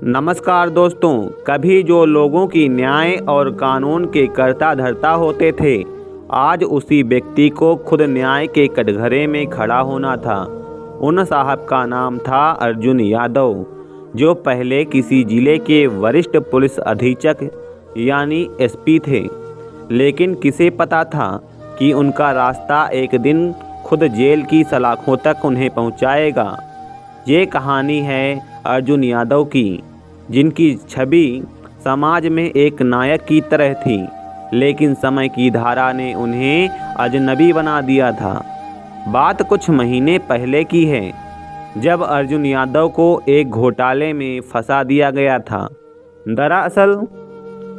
नमस्कार दोस्तों। कभी जो लोगों की न्याय और कानून के कर्ता धर्ता होते थे, आज उसी व्यक्ति को खुद न्याय के कटघरे में खड़ा होना था। उन साहब का नाम था अर्जुन यादव, जो पहले किसी जिले के वरिष्ठ पुलिस अधीक्षक यानी एसपी थे। लेकिन किसे पता था कि उनका रास्ता एक दिन खुद जेल की सलाखों तक उन्हें पहुंचाएगा। ये कहानी है अर्जुन यादव की, जिनकी छवि समाज में एक नायक की तरह थी, लेकिन समय की धारा ने उन्हें अजनबी बना दिया था। बात कुछ महीने पहले की है, जब अर्जुन यादव को एक घोटाले में फंसा दिया गया था। दरअसल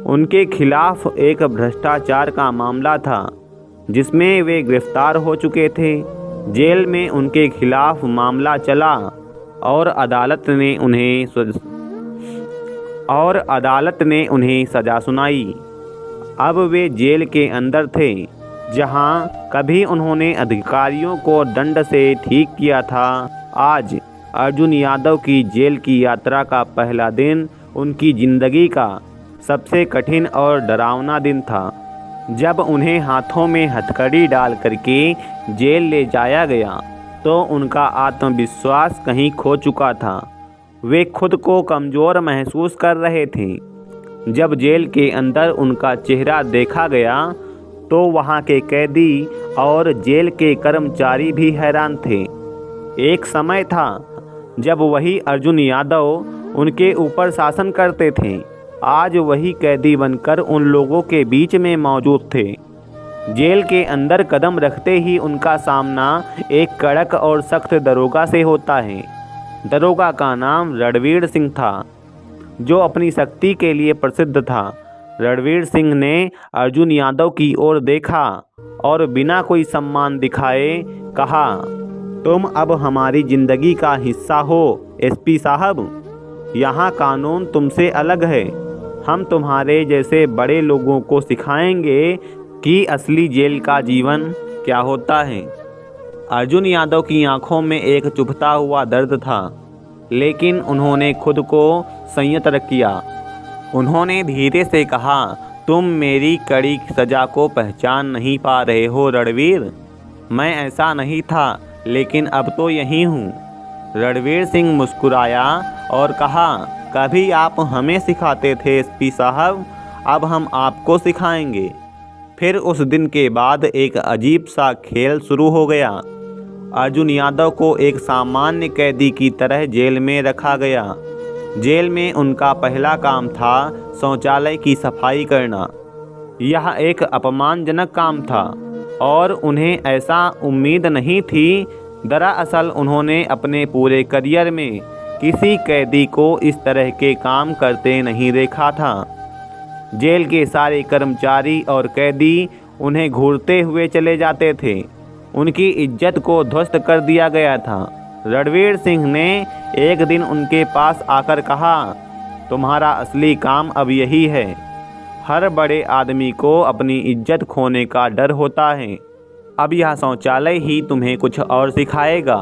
उनके खिलाफ एक भ्रष्टाचार का मामला था, जिसमें वे गिरफ्तार हो चुके थे। जेल में उनके खिलाफ मामला चला और अदालत ने उन्हें सज़ा सुनाई। अब वे जेल के अंदर थे, जहां कभी उन्होंने अधिकारियों को दंड से ठीक किया था। आज अर्जुन यादव की जेल की यात्रा का पहला दिन उनकी ज़िंदगी का सबसे कठिन और डरावना दिन था। जब उन्हें हाथों में हथकड़ी डाल करके जेल ले जाया गया, तो उनका आत्मविश्वास कहीं खो चुका था। वे खुद को कमज़ोर महसूस कर रहे थे। जब जेल के अंदर उनका चेहरा देखा गया, तो वहां के कैदी और जेल के कर्मचारी भी हैरान थे। एक समय था जब वही अर्जुन यादव उनके ऊपर शासन करते थे। आज वही कैदी बनकर उन लोगों के बीच में मौजूद थे। जेल के अंदर कदम रखते ही उनका सामना एक कड़क और सख्त दरोगा से होता है। दरोगा का नाम रणवीर सिंह था, जो अपनी शक्ति के लिए प्रसिद्ध था। रणवीर सिंह ने अर्जुन यादव की ओर देखा और बिना कोई सम्मान दिखाए कहा, तुम अब हमारी ज़िंदगी का हिस्सा हो एसपी साहब। यहाँ कानून तुमसे अलग है। हम तुम्हारे जैसे बड़े लोगों को सिखाएंगे कि असली जेल का जीवन क्या होता है। अर्जुन यादव की आंखों में एक चुभता हुआ दर्द था, लेकिन उन्होंने खुद को संयत किया। उन्होंने धीरे से कहा, तुम मेरी कड़ी सज़ा को पहचान नहीं पा रहे हो रणवीर। मैं ऐसा नहीं था, लेकिन अब तो यही हूँ। रणवीर सिंह मुस्कुराया और कहा, कभी आप हमें सिखाते थे एसपी साहब, अब हम आपको सिखाएंगे। फिर उस दिन के बाद एक अजीब सा खेल शुरू हो गया। अर्जुन यादव को एक सामान्य कैदी की तरह जेल में रखा गया। जेल में उनका पहला काम था शौचालय की सफाई करना। यह एक अपमानजनक काम था और उन्हें ऐसा उम्मीद नहीं थी। दरअसल उन्होंने अपने पूरे करियर में किसी कैदी को इस तरह के काम करते नहीं देखा था। जेल के सारे कर्मचारी और कैदी उन्हें घूरते हुए चले जाते थे। उनकी इज्जत को ध्वस्त कर दिया गया था। रणवीर सिंह ने एक दिन उनके पास आकर कहा, तुम्हारा असली काम अब यही है। हर बड़े आदमी को अपनी इज्जत खोने का डर होता है। अब यह शौचालय ही तुम्हें कुछ और सिखाएगा।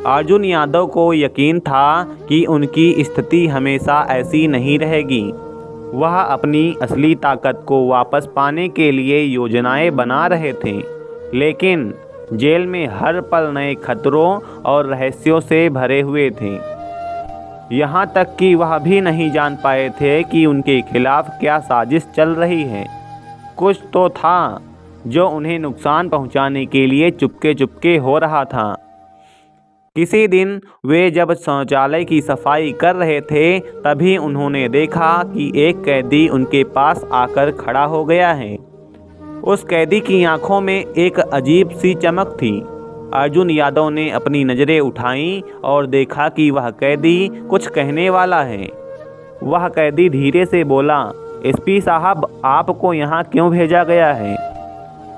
अर्जुन यादव को यकीन था कि उनकी स्थिति हमेशा ऐसी नहीं रहेगी। वह अपनी असली ताकत को वापस पाने के लिए योजनाएं बना रहे थे, लेकिन जेल में हर पल नए खतरों और रहस्यों से भरे हुए थे। यहाँ तक कि वह भी नहीं जान पाए थे कि उनके खिलाफ क्या साजिश चल रही है। कुछ तो था जो उन्हें नुकसान पहुँचाने के लिए चुपके चुपके हो रहा था। किसी दिन वे जब शौचालय की सफाई कर रहे थे, तभी उन्होंने देखा कि एक कैदी उनके पास आकर खड़ा हो गया है। उस कैदी की आंखों में एक अजीब सी चमक थी। अर्जुन यादव ने अपनी नज़रें उठाईं और देखा कि वह कैदी कुछ कहने वाला है। वह कैदी धीरे से बोला, एसपी साहब, आपको यहाँ क्यों भेजा गया है?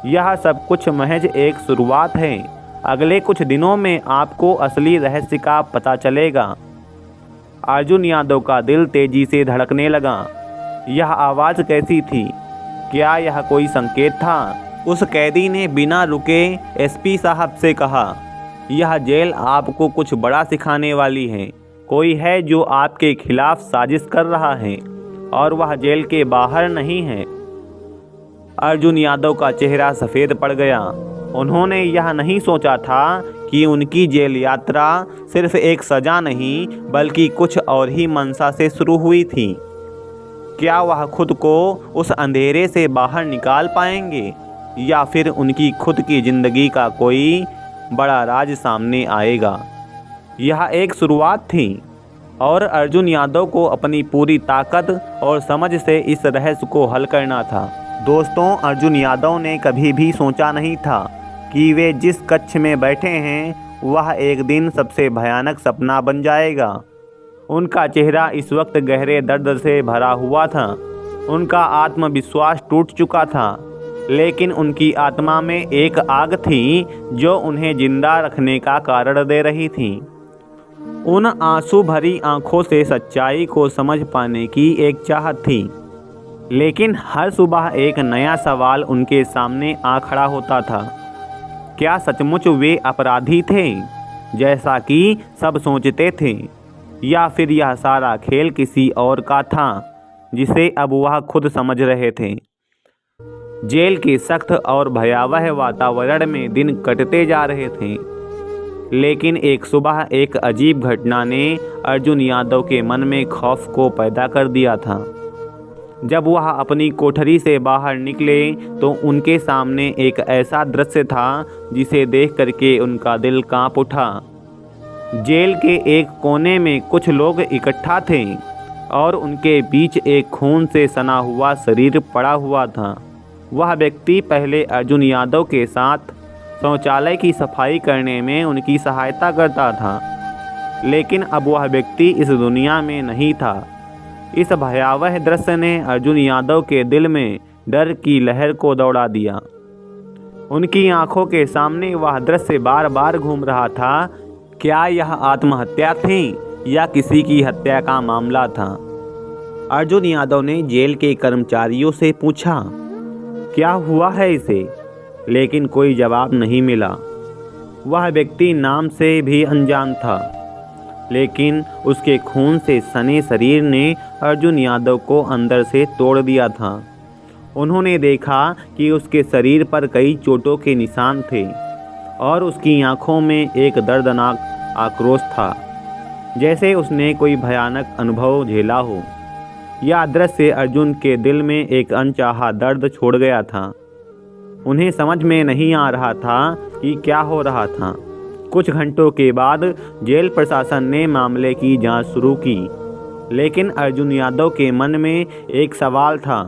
यह सब कुछ महज एक शुरुआत है। अगले कुछ दिनों में आपको असली रहस्य का पता चलेगा। अर्जुन यादव का दिल तेजी से धड़कने लगा। यह आवाज़ कैसी थी? क्या यह कोई संकेत था? उस कैदी ने बिना रुके एसपी साहब से कहा, यह जेल आपको कुछ बड़ा सिखाने वाली है। कोई है जो आपके खिलाफ साजिश कर रहा है और वह जेल के बाहर नहीं है। अर्जुन यादव का चेहरा सफ़ेद पड़ गया। उन्होंने यह नहीं सोचा था कि उनकी जेल यात्रा सिर्फ एक सज़ा नहीं बल्कि कुछ और ही मंशा से शुरू हुई थी। क्या वह खुद को उस अंधेरे से बाहर निकाल पाएंगे या फिर उनकी खुद की ज़िंदगी का कोई बड़ा राज सामने आएगा। यह एक शुरुआत थी और अर्जुन यादव को अपनी पूरी ताकत और समझ से इस रहस्य को हल करना था। दोस्तों, अर्जुन यादव ने कभी भी सोचा नहीं था कि वे जिस कक्ष में बैठे हैं वह एक दिन सबसे भयानक सपना बन जाएगा। उनका चेहरा इस वक्त गहरे दर्द से भरा हुआ था। उनका आत्मविश्वास टूट चुका था, लेकिन उनकी आत्मा में एक आग थी जो उन्हें जिंदा रखने का कारण दे रही थी। उन आंसू भरी आंखों से सच्चाई को समझ पाने की एक चाहत थी, लेकिन हर सुबह एक नया सवाल उनके सामने आ खड़ा होता था। क्या सचमुच वे अपराधी थे जैसा कि सब सोचते थे, या फिर यह सारा खेल किसी और का था जिसे अब वह खुद समझ रहे थे। जेल के सख्त और भयावह वातावरण में दिन कटते जा रहे थे, लेकिन एक सुबह एक अजीब घटना ने अर्जुन यादव के मन में खौफ को पैदा कर दिया था। जब वह अपनी कोठरी से बाहर निकले तो उनके सामने एक ऐसा दृश्य था जिसे देख करके उनका दिल कांप उठा। जेल के एक कोने में कुछ लोग इकट्ठा थे और उनके बीच एक खून से सना हुआ शरीर पड़ा हुआ था। वह व्यक्ति पहले अर्जुन यादव के साथ शौचालय की सफाई करने में उनकी सहायता करता था, लेकिन अब वह व्यक्ति इस दुनिया में नहीं था। इस भयावह दृश्य ने अर्जुन यादव के दिल में डर की लहर को दौड़ा दिया। उनकी आंखों के सामने वह दृश्य बार बार घूम रहा था। क्या यह आत्महत्या थी या किसी की हत्या का मामला था? अर्जुन यादव ने जेल के कर्मचारियों से पूछा, क्या हुआ है इसे? लेकिन कोई जवाब नहीं मिला। वह व्यक्ति नाम से भी अनजान था, लेकिन उसके खून से सने शरीर ने अर्जुन यादव को अंदर से तोड़ दिया था। उन्होंने देखा कि उसके शरीर पर कई चोटों के निशान थे और उसकी आंखों में एक दर्दनाक आक्रोश था, जैसे उसने कोई भयानक अनुभव झेला हो। यह दृश्य अर्जुन के दिल में एक अनचाहा दर्द छोड़ गया था। उन्हें समझ में नहीं आ रहा था कि क्या हो रहा था। कुछ घंटों के बाद जेल प्रशासन ने मामले की जांच शुरू की, लेकिन अर्जुन यादव के मन में एक सवाल था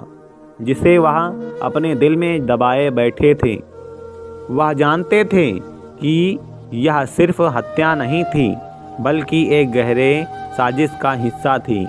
जिसे वह अपने दिल में दबाए बैठे थे। वह जानते थे कि यह सिर्फ हत्या नहीं थी, बल्कि एक गहरे साजिश का हिस्सा थी।